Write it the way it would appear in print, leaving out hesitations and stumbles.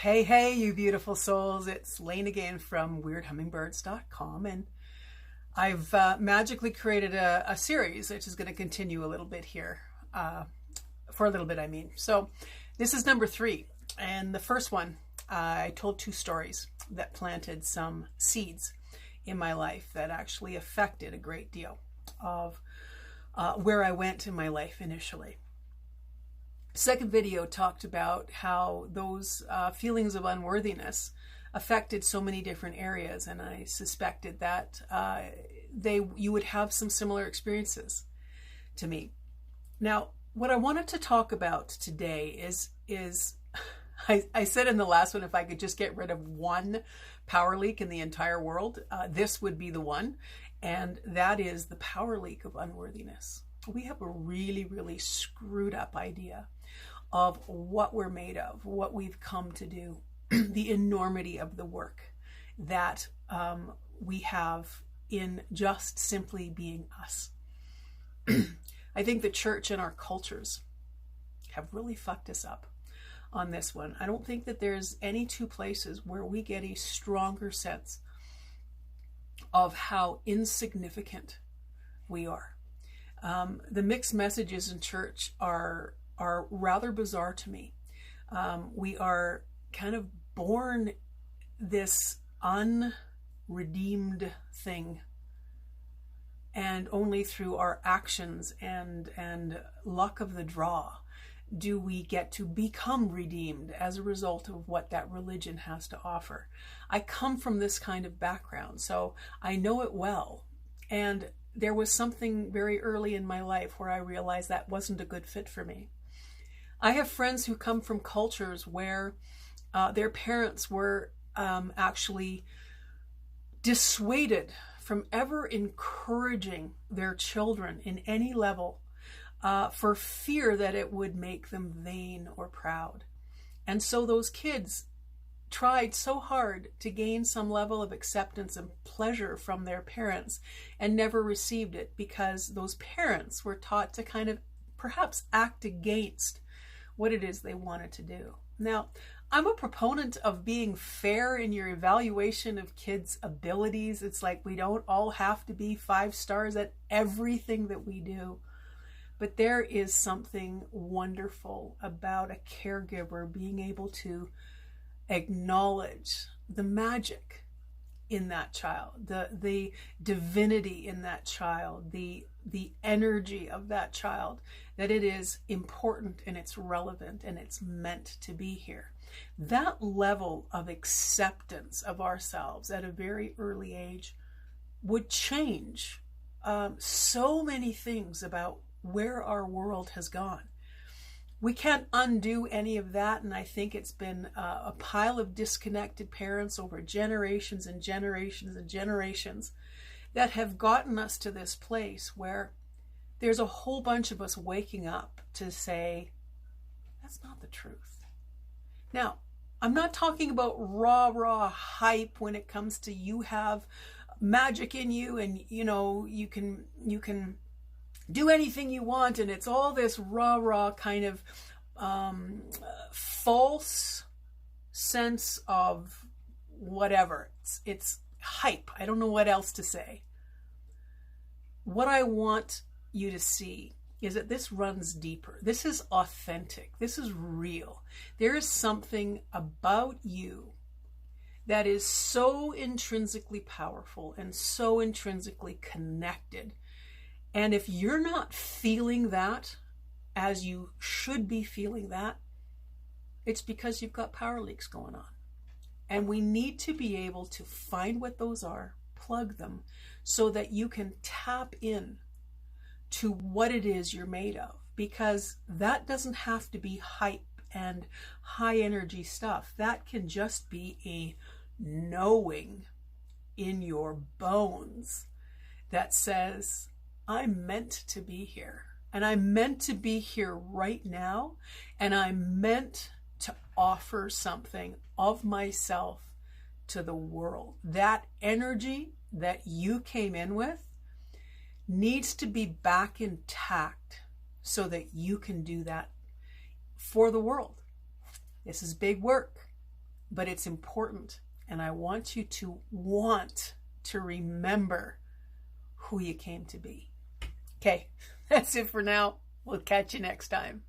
Hey, hey, you beautiful souls. It's Lane again from weirdhummingbirds.com, and I've magically created a series which is going to continue a little bit here. For a little bit, I mean. So this is number 3, and the first one, I told 2 stories that planted some seeds in my life that actually affected a great deal of where I went in my life initially. Second video talked about how those feelings of unworthiness affected so many different areas, and I suspected that you would have some similar experiences to me. Now, what I wanted to talk about today is I said in the last one, if I could just get rid of one power leak in the entire world, this would be the one, and that is the power leak of unworthiness. We have a really, really screwed up idea of what we're made of, what we've come to do, the enormity of the work that we have in just simply being us. I think the church and our cultures have really fucked us up on this one. I don't think that there's any 2 places where we get a stronger sense of how insignificant we are. The mixed messages in church are rather bizarre to me. We are kind of born this unredeemed thing, and only through our actions and luck of the draw do we get to become redeemed as a result of what that religion has to offer. I come from this kind of background, so I know it well. And there was something very early in my life where I realized that wasn't a good fit for me. I have friends who come from cultures where their parents were actually dissuaded from ever encouraging their children in any level for fear that it would make them vain or proud. And so those kids tried so hard to gain some level of acceptance and pleasure from their parents and never received it, because those parents were taught to kind of perhaps act against what it is they wanted to do. Now, I'm a proponent of being fair in your evaluation of kids' abilities. It's like we don't all have to be 5 stars at everything that we do. But there is something wonderful about a caregiver being able to acknowledge the magic in that child, the divinity in that child, the energy of that child, that it is important and it's relevant and it's meant to be here. That level of acceptance of ourselves at a very early age would change so many things about where our world has gone. We can't undo any of that, and I think it's been a pile of disconnected parents over generations and generations and generations that have gotten us to this place where there's a whole bunch of us waking up to say, that's not the truth. Now, I'm not talking about raw hype when it comes to you have magic in you and you can do anything you want, and it's all this raw kind of false sense of whatever. It's hype. I don't know what else to say. What I want you to see is that this runs deeper. This is authentic. This is real. There is something about you that is so intrinsically powerful and so intrinsically connected. And if you're not feeling that as you should be feeling that, it's because you've got power leaks going on. And we need to be able to find what those are, plug them, so that you can tap in to what it is you're made of. Because that doesn't have to be hype and high energy stuff. That can just be a knowing in your bones that says, I'm meant to be here, and I'm meant to be here right now, and I'm meant to offer something of myself to the world. That energy that you came in with needs to be back intact so that you can do that for the world. This is big work. but it's important. And I want you to want to remember who you came to be. Okay, that's it for now. We'll catch you next time.